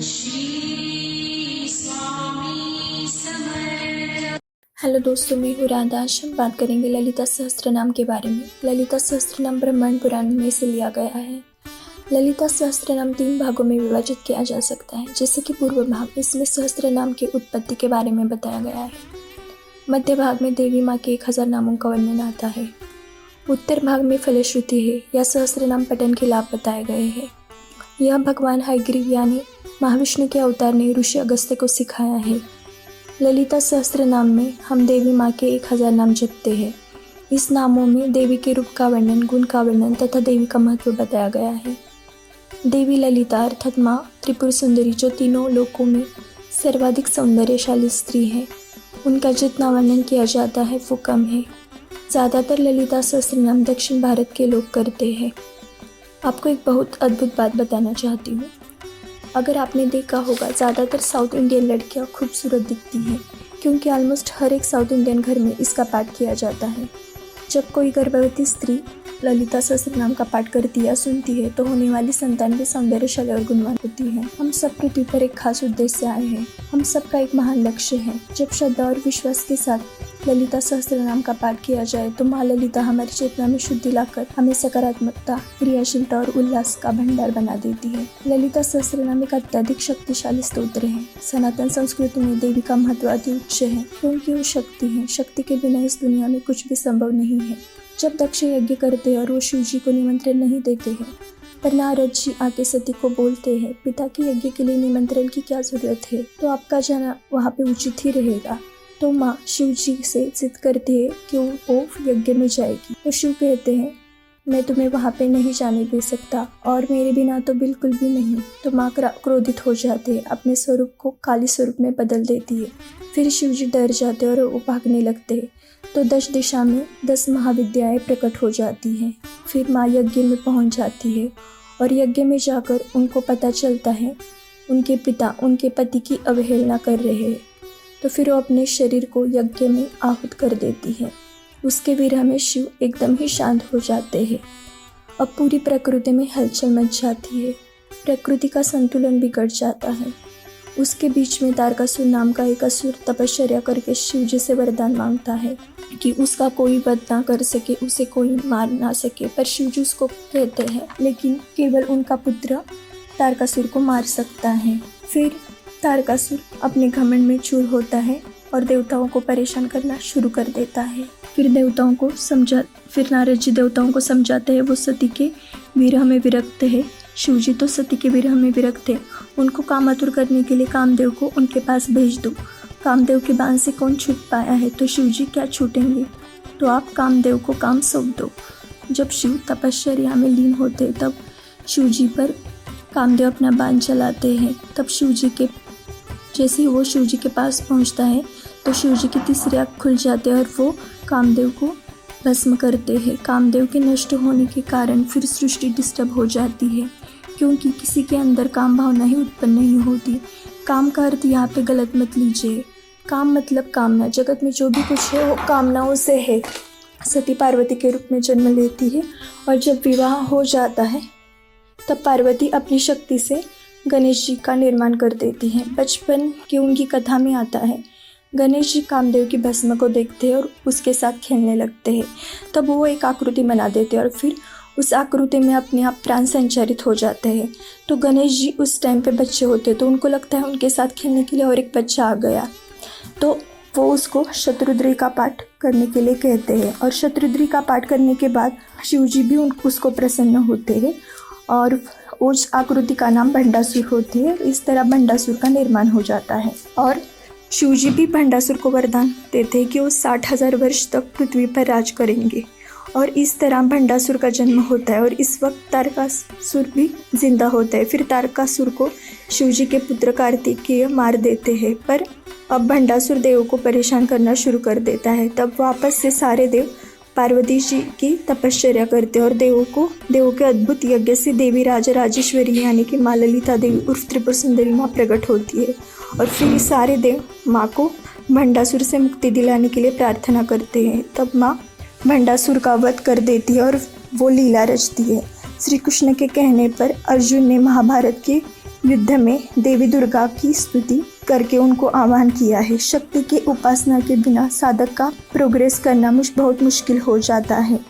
Shri Swami Samarth. Hello दोस्तों, मैं हूँ राधा। आज हम बात करेंगे ललिता सहस्त्रनाम के बारे में। ललिता सहस्त्रनाम ब्रह्मांड पुराण में से लिया गया है। ललिता सहस्त्रनाम 3 भागों में विभाजित किया जा सकता है। जैसे कि पूर्व भाग, इसमें सहस्त्रनाम की उत्पत्ति के बारे में बताया गया है। मध्य भाग में देवी माँ के 1000 नामों का वर्णन आता है। उत्तर भाग में फलश्रुति है या सहस्त्रनाम पठन के लाभ बताए गए हैं। यह भगवान हयग्रीव यानी महाविष्णु के अवतार ने ऋषि अगस्त्य को सिखाया है। ललिता सहस्त्र नाम में हम देवी माँ के 1000 नाम जपते हैं। इस नामों में देवी के रूप का वर्णन, गुण का वर्णन तथा देवी का महत्व बताया गया है। देवी ललिता अर्थात माँ त्रिपुर सुंदरी, जो तीनों लोकों में सर्वाधिक सौंदर्यशाली स्त्री है, उनका जितना वर्णन किया जाता है वो कम है। ज़्यादातर ललिता सहस्त्र नाम दक्षिण भारत के लोग करते हैं। आपको एक बहुत अद्भुत बात बताना चाहती हूँ। अगर आपने देखा होगा, ज़्यादातर साउथ इंडियन लड़कियाँ खूबसूरत दिखती हैं, क्योंकि ऑलमोस्ट हर एक साउथ इंडियन घर में इसका पाठ किया जाता है। जब कोई गर्भवती स्त्री ललिता सहस्त्रनाम का पाठ करती या सुनती है तो होने वाली संतान भी सौंदर्यशाली और गुणवान होती है। हम सब पृथ्वी पर एक खास उद्देश्य से आए हैं। हम सबका एक महान लक्ष्य है। जब श्रद्धा और विश्वास के साथ ललिता सहस्त्रनाम का पाठ किया जाए तो माँ ललिता हमारी चेतना में शुद्धि लाकर हमें सकारात्मकता, क्रियाशीलता और उल्लास का भंडार बना देती है। ललिता सहस्त्रनाम एक अत्यधिक शक्तिशाली स्तोत्र है। सनातन संस्कृति में देवी का महत्व अति उच्च है, क्योंकि वो शक्ति है। शक्ति के बिना इस दुनिया में कुछ भी संभव नहीं है। जब दक्ष यज्ञ करते हैं और वो शिव जी को निमंत्रण नहीं देते हैं, पर नारद जी आके सती को बोलते हैं, पिता के यज्ञ के लिए निमंत्रण की क्या जरूरत है, तो आपका जाना वहाँ पे उचित ही रहेगा। तो माँ शिव जी से जिद करती है कि वो यज्ञ में जाएगी। तो शिव कहते हैं, मैं तुम्हें वहाँ पे नहीं जाने दे सकता, और मेरे बिना तो बिल्कुल भी नहीं। तो माँ क्रोधित हो जाते हैं, अपने स्वरूप को काली स्वरूप में बदल देती है। फिर शिव जी डर जाते हैं और वो भागने लगते हैं। तो 10 दिशा में 10 महाविद्याएं प्रकट हो जाती हैं। फिर माँ यज्ञ में पहुँच जाती है और यज्ञ में जाकर उनको पता चलता है उनके पिता उनके पति की अवहेलना कर रहे हैं। तो फिर वो अपने शरीर को यज्ञ में आहुत कर देती है। उसके विरह में शिव एकदम ही शांत हो जाते हैं। अब पूरी प्रकृति में हलचल मच जाती है। प्रकृति का संतुलन बिगड़ जाता है। उसके बीच में तारकासुर नाम का एक असुर तपश्चर्या करके शिव जी से वरदान मांगता है कि उसका कोई वध ना कर सके, उसे कोई मार ना सके। पर शिव जी उसको कहते हैं, लेकिन केवल उनका पुत्र तारकासुर को मार सकता है। फिर तारकासुर अपने घमंड में चूर होता है और देवताओं को परेशान करना शुरू कर देता है। फिर नारद जी देवताओं को समझाते हैं, वो सती के विरह में विरक्त है। शिव जी तो सती के विरह में विरक्त है। उनको कामातुर करने के लिए कामदेव को उनके पास भेज दो। कामदेव के बाण से कौन छूट पाया है, तो शिव जी क्या छूटेंगे, तो आप कामदेव को काम सौंप दो। जब शिव तपश्चर्या में लीन होते तब शिव जी पर कामदेव अपना बाण चलाते हैं। तब जैसे ही वो शिव जी के पास पहुंचता है तो शिव जी की तीसरी आँख खुल जाती है और वो कामदेव को भस्म करते हैं। कामदेव के नष्ट होने के कारण फिर सृष्टि डिस्टर्ब हो जाती है, क्योंकि किसी के अंदर काम भावना ही उत्पन्न नहीं होती। काम का अर्थ यहाँ पे गलत मत लीजिए। काम मतलब कामना। जगत में जो भी कुछ है वो कामनाओं से है। सती पार्वती के रूप में जन्म लेती है और जब विवाह हो जाता है तब पार्वती अपनी शक्ति से गणेश जी का निर्माण कर देती हैं। बचपन की उनकी कथा में आता है, गणेश जी कामदेव की भस्म को देखते हैं और उसके साथ खेलने लगते हैं। तब वो एक आकृति बना देते हैं और फिर उस आकृति में अपने आप प्राण संचारित हो जाते हैं। तो गणेश जी उस टाइम पे बच्चे होते हैं, तो उनको लगता है उनके साथ खेलने के लिए और एक बच्चा आ गया। तो वो उसको शत्रुद्री का पाठ करने के लिए कहते हैं और शत्रुद्री का पाठ करने के बाद शिव जी भी उसको प्रसन्न होते हैं और उस आकृति का नाम भंडासुर होती है। इस तरह भंडासुर का निर्माण हो जाता है और शिव जी भी भंडासुर को वरदान देते हैं कि वो 60,000 वर्ष तक पृथ्वी पर राज करेंगे। और इस तरह भंडासुर का जन्म होता है और इस वक्त तारकासुर भी जिंदा होता है। फिर तारकासुर को शिव जी के पुत्र कार्तिकेय मार देते हैं, पर अब भंडासुर देव को परेशान करना शुरू कर देता है। तब वापस से सारे देव पार्वती जी की तपश्चर्या करते और देवों के अद्भुत यज्ञ से देवी राजेश्वरी यानी कि माँ ललिता देवी उर्फ त्रिपुर सुंदरी माँ प्रकट होती है। और फिर सारे देव माँ को भंडासुर से मुक्ति दिलाने के लिए प्रार्थना करते हैं। तब माँ भंडासुर का वध कर देती है और वो लीला रचती है। श्री कृष्ण के कहने पर अर्जुन ने महाभारत के युद्ध में देवी दुर्गा की स्तुति करके उनको आह्वान किया है। शक्ति के उपासना के बिना साधक का प्रोग्रेस करना बहुत मुश्किल हो जाता है।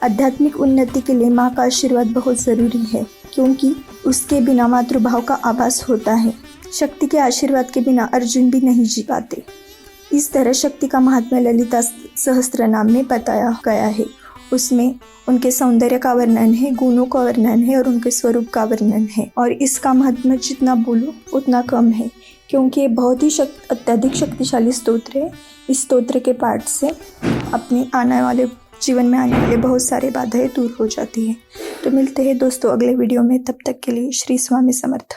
आध्यात्मिक उन्नति के लिए माँ का आशीर्वाद बहुत ज़रूरी है, क्योंकि उसके बिना मातृभाव का आभास होता है। शक्ति के आशीर्वाद के बिना अर्जुन भी नहीं जी पाते। इस तरह शक्ति का महात्म्य ललिता सहस्त्रनाम में बताया गया है। उसमें उनके सौंदर्य का वर्णन है, गुणों का वर्णन है और उनके स्वरूप का वर्णन है। और इसका महत्व जितना बोलो उतना कम है, क्योंकि ये बहुत ही अत्यधिक शक्तिशाली स्तोत्र है। इस स्तोत्र के पाठ से अपने जीवन में आने वाले बहुत सारे बाधाएं दूर हो जाती हैं। तो मिलते हैं दोस्तों अगले वीडियो में, तब तक के लिए श्री स्वामी समर्थ।